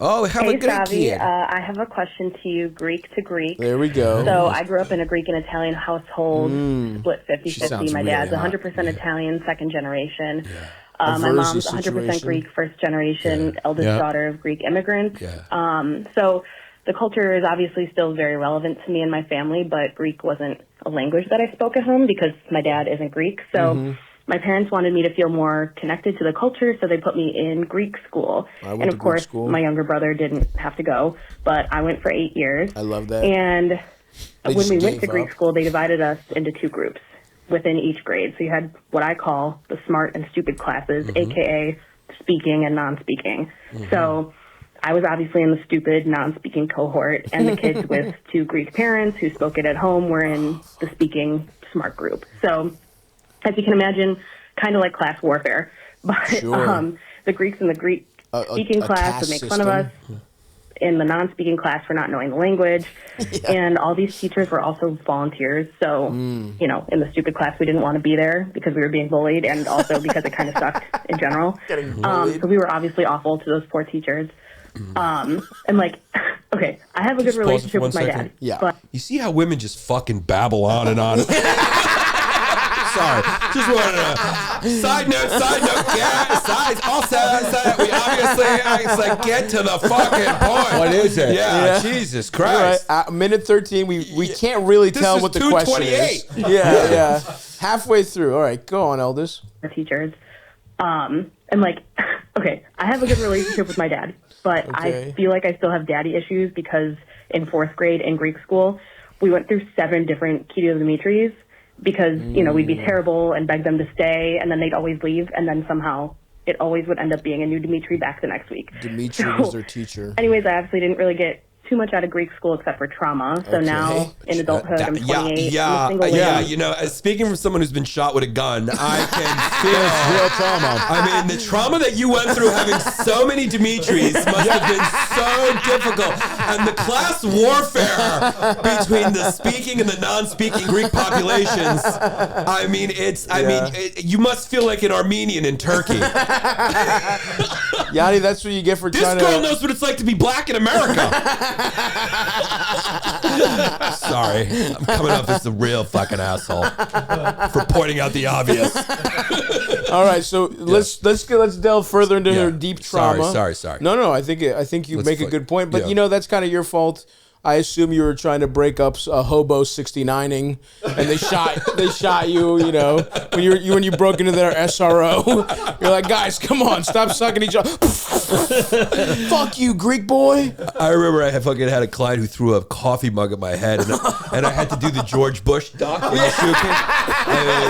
Oh, have a Greek kid. I have a question to you, Greek to Greek. There we go. So I grew up in a Greek and Italian household, split 50-50. My dad's 100% Italian, second generation. Yeah. My mom's 100% Greek, first generation, eldest daughter of Greek immigrants. Yeah. So the culture is obviously still very relevant to me and my family, but Greek wasn't a language that I spoke at home because my dad isn't Greek. So my parents wanted me to feel more connected to the culture, so they put me in Greek school. And of course, my younger brother didn't have to go, but I went for 8 years. I love that. And when we went to Greek school, they divided us into 2 groups within each grade. So you had what I call the smart and stupid classes, aka speaking and non-speaking. So I was obviously in the stupid, non-speaking cohort, and the kids with 2 Greek parents who spoke it at home were in the speaking smart group. So as you can imagine, kind of like class warfare. But the Greeks in the Greek speaking class would make fun of us in the non-speaking class for not knowing the language. And all these teachers were also volunteers. So, you know, in the stupid class, we didn't want to be there because we were being bullied and also because it kind of sucked in general. So we were obviously awful to those poor teachers. And like, okay, I have a good relationship with my dad. Yeah. But You see how women just fucking babble on and on? Sorry, just wanted to. Side note, yeah, we obviously, it's like, get to the fucking point. What is it? Yeah, Jesus Christ. Right. Minute 13, we can't really tell what the question is. 2:28. Yeah. Halfway through. All right, go on, Eldest. the teachers. And like, okay, I have a good relationship with my dad, but I feel like I still have daddy issues because in 4th grade in Greek school, we went through 7 different Kyrios Dimitris because, you know, we'd be terrible and beg them to stay, and then they'd always leave, and then somehow it always would end up being a new Dimitri back the next week. Dimitri was their teacher. Anyways, I obviously didn't really get too much out of Greek school except for trauma. So now in adulthood, I'm 28. I'm a single lady. You know, speaking from someone who's been shot with a gun, I can feel real trauma. I mean, the trauma that you went through having so many Dimitris must have been so difficult. And the class warfare between the speaking and the non-speaking Greek populations, I mean, you must feel like an Armenian in Turkey. Yanni, that's what you get for trying to... This girl knows what it's like to be black in America. Sorry, I'm coming off as the real fucking asshole for pointing out the obvious. All right, so let's delve further into her deep trauma. Sorry. No, I think you make a good point, but you know that's kind of your fault. I assume you were trying to break up a hobo 69ing, and they shot you. You know, when you broke into their SRO, you're like, guys, come on, stop sucking each other. Fuck you, Greek boy. I remember I fucking had a client who threw a coffee mug at my head, and I had to do the George Bush duck in the shoe case. And it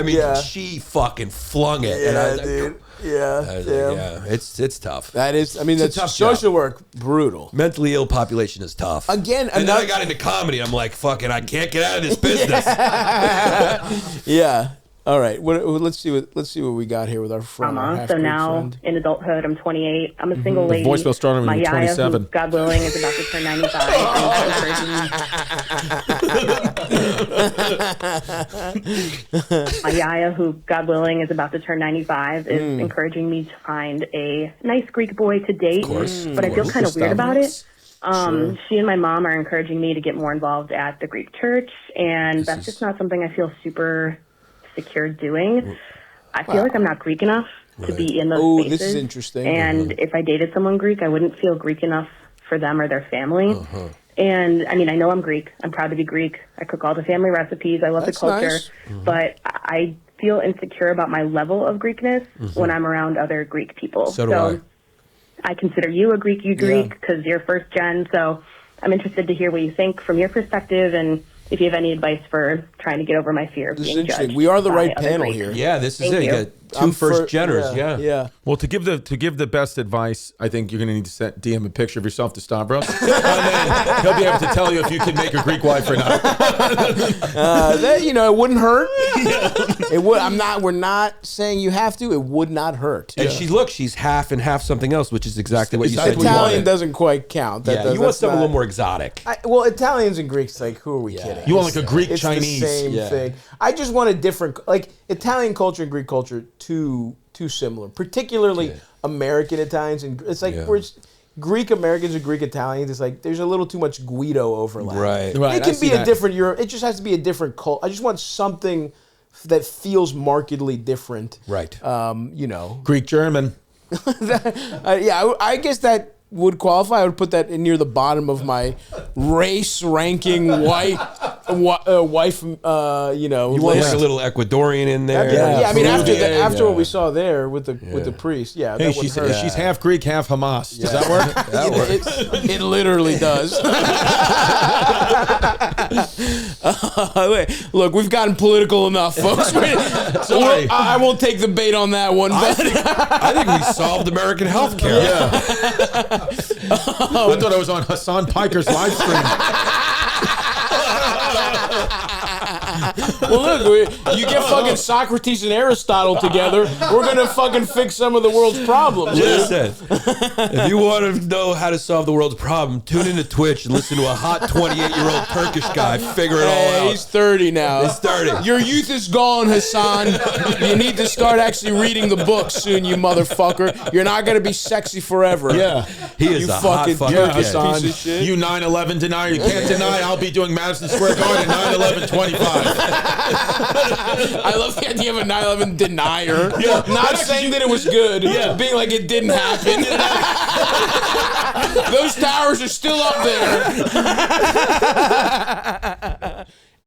was like, she fucking flung it, and I was like, dude. It's tough. That is, I mean, that's tough social job. work, brutal. Mentally ill population is tough. Again, and then I got into comedy. I'm like, fucking, I can't get out of this business. Yeah. All right. Let's see what we got here with our friend. So now in adulthood, I'm 28. I'm a single lady. The voicemail started when you were 27. Who, God willing, is about to turn 95. My yaya, who, God willing, is about to turn 95, is encouraging me to find a nice Greek boy to date. But I feel kind of weird about it. She and my mom are encouraging me to get more involved at the Greek church, and that's just not something I feel super secure doing. I feel like I'm not Greek enough to be in those spaces. This is interesting. And if I dated someone Greek, I wouldn't feel Greek enough for them or their family. And I mean, I know I'm Greek. I'm proud to be Greek. I cook all the family recipes. I love the culture. Nice. But I feel insecure about my level of Greekness when I'm around other Greek people. So do I consider you a Greek, because you're first gen. So I'm interested to hear what you think from your perspective, and if you have any advice for trying to get over my fear of being judged. We are the right panel here. Yeah, this is Thank it. you. You got 2 first geners. Yeah. Well, to give the best advice, I think you're going to need to DM a picture of yourself to Stavros, and then he'll be able to tell you if you can make a Greek wife or not. It wouldn't hurt. It would. We're not saying you have to. It would not hurt. And she's half and half something else, which is exactly what you said. Italian doesn't quite count. You want something a little more exotic. Well, Italians and Greeks, like, who are we kidding? You want like a Greek it's Chinese? The same thing. I just want a different, like, Italian culture and Greek culture, two too similar, particularly American Italians, and it's like we're Greek Americans and Greek Italians. It's like there's a little too much Guido overlap. Right. It can be a different Europe. It just has to be a different cult. I just want something that feels markedly different. Right. You know, Greek German. I guess that would qualify. I would put that near the bottom of my race ranking. Wife. You want like a little Ecuadorian in there. Yeah. I mean, after what we saw there with the priest, Hey, she's half Greek, half Hamas. Does that work? That works. It literally does. Look, we've gotten political enough, folks. Sorry. I won't take the bait on that one. I think we solved American healthcare. Yeah. I thought I was on Hassan Piker's live stream. Well, look, you get fucking Socrates and Aristotle together, we're gonna fucking fix some of the world's problems. Listen, if you want to know how to solve the world's problem, tune into Twitch and listen to a hot 28-year-old Turkish guy figure it all out. He's 30 now. He's 30. Your youth is gone, Hassan. You need to start actually reading the books soon, you motherfucker. You're not gonna be sexy forever. Yeah. He is a hot fucking Hassan. kid. Piece of shit. You 9/11 denier. You can't deny I'll be doing Madison Square Garden 9/11/25. I love the idea of a 9/11 denier. Yeah. Not saying that it was good. Yeah. Being like it didn't happen. Those towers are still up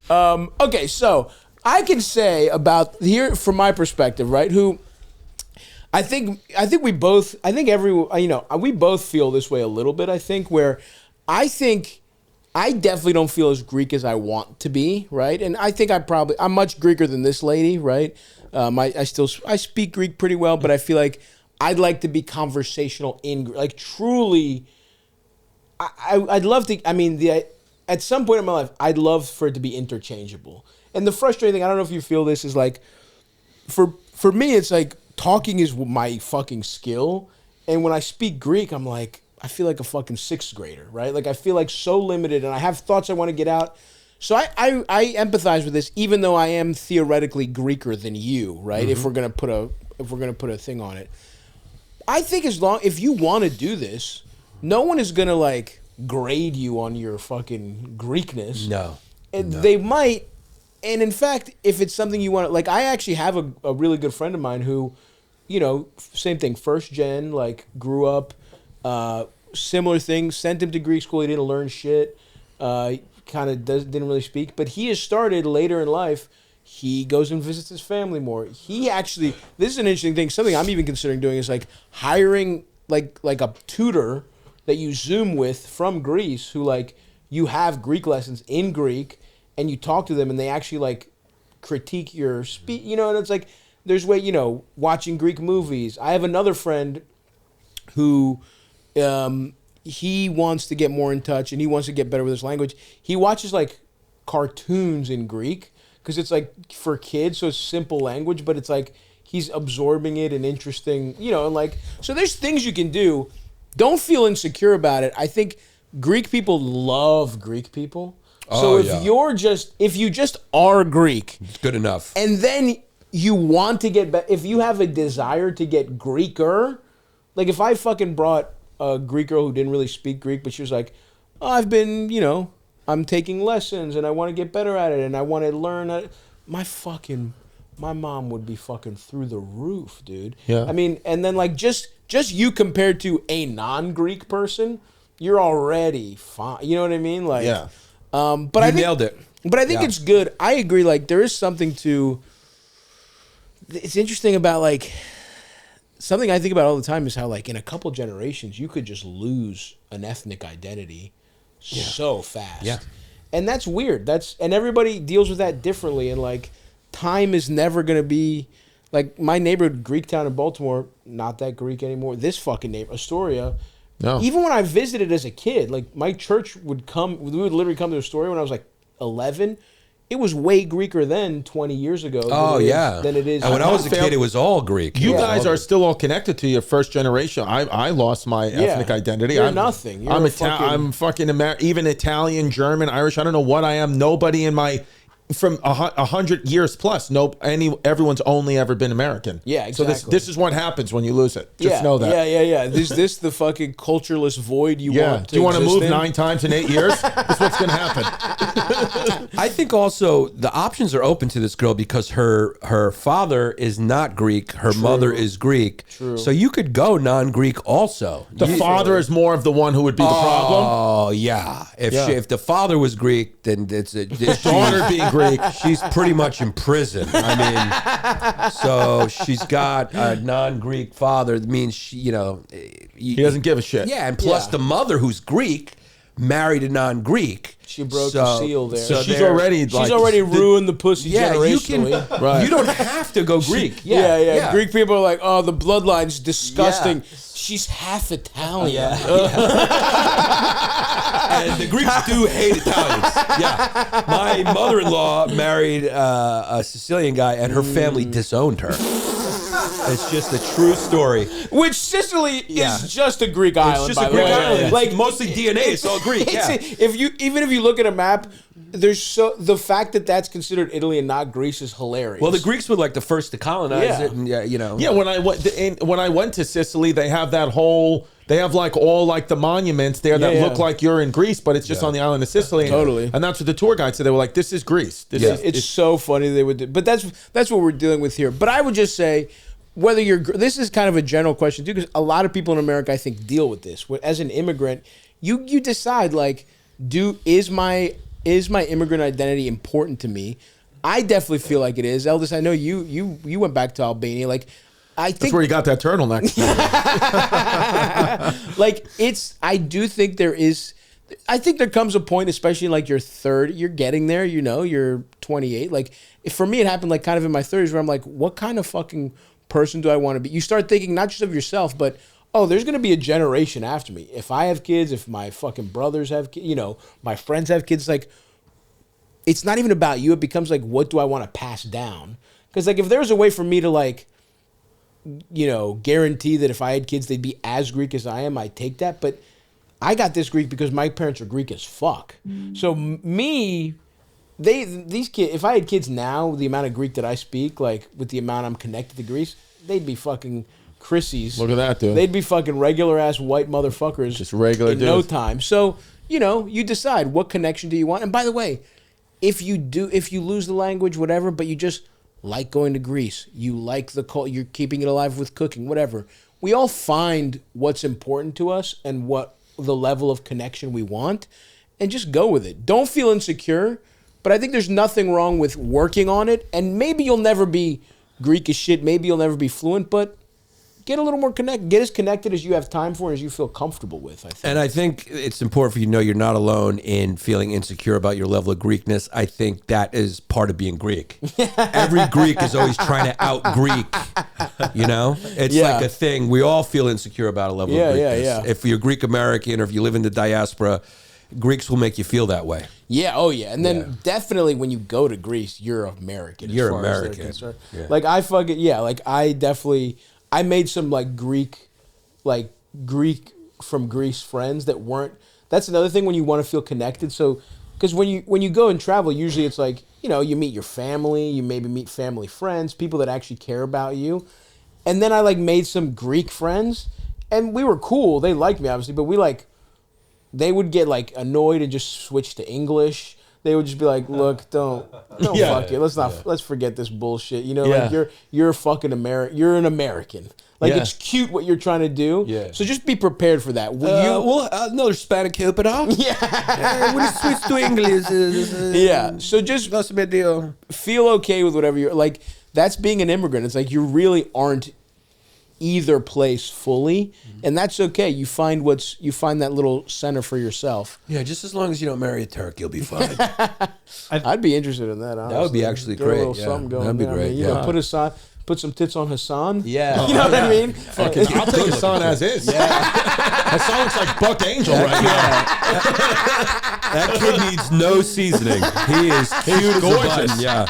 there. Okay, so I can say about here from my perspective, right? Who I think we both we both feel this way a little bit. I think where I definitely don't feel as Greek as I want to be, right? And I think I'm much Greeker than this lady, right? I speak Greek pretty well, but I feel like I'd like to be conversational in like truly. I'd love to. I mean, at some point in my life, I'd love for it to be interchangeable. And the frustrating thing, I don't know if you feel this, is like for me, it's like talking is my fucking skill, and when I speak Greek, I'm like. I feel like a fucking sixth grader, right? Like I feel like so limited, and I have thoughts I want to get out. So I empathize with this, even though I am theoretically Greeker than you, right? Mm-hmm. If we're gonna put a thing on it, I think if you want to do this, no one is gonna like grade you on your fucking Greekness. No. They might, and in fact, if it's something you want to, like, I actually have a really good friend of mine who, you know, same thing, first gen, like grew up. Similar thing, sent him to Greek school. He didn't learn shit. Didn't really speak. But he has started later in life. He goes and visits his family more. He actually, this is an interesting thing. Something I'm even considering doing is like hiring like a tutor that you Zoom with from Greece, who like you have Greek lessons in Greek, and you talk to them, and they actually like critique your speech. You know, and it's like there's watching Greek movies. I have another friend who. He wants to get more in touch, and he wants to get better with his language. He watches like cartoons in Greek because it's like for kids, so it's simple language, but it's like he's absorbing it and interesting, and like, so there's things you can do. Don't feel insecure about it. I think Greek people love Greek people. So if you just are Greek, it's good enough. And then you want to get better, if you have a desire to get Greeker, like if I fucking brought a Greek girl who didn't really speak Greek, but she was like, I've been, I'm taking lessons and I want to get better at it and I want to learn. My mom would be fucking through the roof, dude. Yeah. I mean, and then like just you compared to a non-Greek person, you're already fine. You know what I mean? Like, yeah. But I think, nailed it. But I think it's good. I agree. Like there is something to. It's interesting about like. Something I think about all the time is how, like, in a couple generations, you could just lose an ethnic identity so fast. Yeah. And that's weird. And everybody deals with that differently. And, like, time is never going to be, like, my neighborhood, Greektown in Baltimore, not that Greek anymore. This fucking neighborhood, Astoria. No. Even when I visited as a kid, like, my church we would literally come to Astoria when I was, like, 11. It was way Greeker then 20 years ago than it is. And when I was a kid, it was all Greek. You guys are still all connected to your first generation. I lost my ethnic identity. You're nothing. You're I'm fucking even Italian, German, Irish. I don't know what I am. Nobody in my from 100 years plus, everyone's only ever been American. Yeah, exactly. So this is what happens when you lose it. Just know that. Yeah. Is this the fucking cultureless void you want to Do you want to move in? 9 times in 8 years? That's what's going to happen. I think also the options are open to this girl because her father is not Greek, her mother is Greek. True. So you could go non-Greek also. The father is more of the one who would be the problem. Oh yeah. If the father was Greek, then it's the daughter being Greek. She's pretty much in prison. I mean, so she's got a non-Greek father. That means he doesn't give a shit. Yeah, and plus the mother, who's Greek, married a non-Greek. She broke the seal there. So she's already ruined the pussy generationally. You don't have to go Greek. Yeah. Greek people are like, oh, the bloodline's disgusting. Yeah. She's half Italian. And the Greeks do hate Italians. Yeah. My mother-in-law married a Sicilian guy, and her family disowned her. It's just a true story. Which Sicily is just a Greek island. It's just a Greek island. Like mostly DNA, it's all Greek. Even if you look at a map, the fact that that's considered Italy and not Greece is hilarious. Well, the Greeks were like the first to colonize it, and Yeah, when I went to Sicily, they have that whole. They have all the monuments there that look like you're in Greece, but it's just on the island of Sicily. Totally. And that's what the tour guide said. They were like, "This is Greece." It's so funny they would do, but that's what we're dealing with here. But I would just say, whether this is kind of a general question too, because a lot of people in America, I think, deal with this. As an immigrant, you decide is my immigrant identity important to me? I definitely feel like it is. Eldest, I know you went back to Albania. I think that's where you got that turtleneck. I do think there is. I think there comes a point, especially in your 30s, you're getting there. You're 28. For me, it happened kind of in my 30s, where I'm like, what kind of fucking person do I want to be? You start thinking not just of yourself, but there's going to be a generation after me. If I have kids, if my fucking brothers have kids, my friends have kids, it's not even about you. It becomes what do I want to pass down? Because if there's a way for me to guarantee that if I had kids, they'd be as Greek as I am, I'd take that. But I got this Greek because my parents are Greek as fuck. So these kids, if I had kids now, the amount of Greek that I speak, with the amount I'm connected to Greece, they'd be fucking Chrissies. Look at that, dude. They'd be fucking regular ass white motherfuckers. Just regular in no time. So, you decide what connection do you want. And by the way, if you lose the language, whatever, but you just like going to Greece, you like the culture, you're keeping it alive with cooking, whatever. We all find what's important to us and what the level of connection we want, and just go with it. Don't feel insecure, but I think there's nothing wrong with working on it. And maybe you'll never be Greek as shit, maybe you'll never be fluent, but get a little more connected. Get as connected as you have time for, as you feel comfortable with, I think. And I think it's important for you to know you're not alone in feeling insecure about your level of Greekness. I think that is part of being Greek. Every Greek is always trying to out-Greek, It's like a thing. We all feel insecure about a level of Greekness. Yeah. If you're Greek American or if you live in the diaspora, Greeks will make you feel that way. Yeah, and then definitely when you go to Greece, you're American. You're American. I made some Greek from Greece friends that weren't. That's another thing when you want to feel connected. So, because when you go and travel, usually it's you meet your family, you maybe meet family friends, people that actually care about you, and then I made some Greek friends, and we were cool. They liked me obviously, but they would get annoyed and just switch to English. They would just be like, "Look, don't fuck it. Let's forget this bullshit. You're a fucking American. You're an American. It's cute what you're trying to do. Yeah. So just be prepared for that. Another Hispanic help it out. We'll switch to English. So just that's a big deal. Feel okay with whatever you're That's being an immigrant. It's you really aren't either place fully, and that's okay. You find that little center for yourself. Yeah, just as long as you don't marry a Turk, you'll be fine. I'd be interested in that. Honestly. That would be actually Get great. A little something going. That'd be great. I mean, put some tits on Hassan. Yeah, you know what I mean. Fucking, I'll take Hassan as is. Yeah, Hassan looks like Buck Angel right now. That kid needs no seasoning. He is cute as a button. Yeah.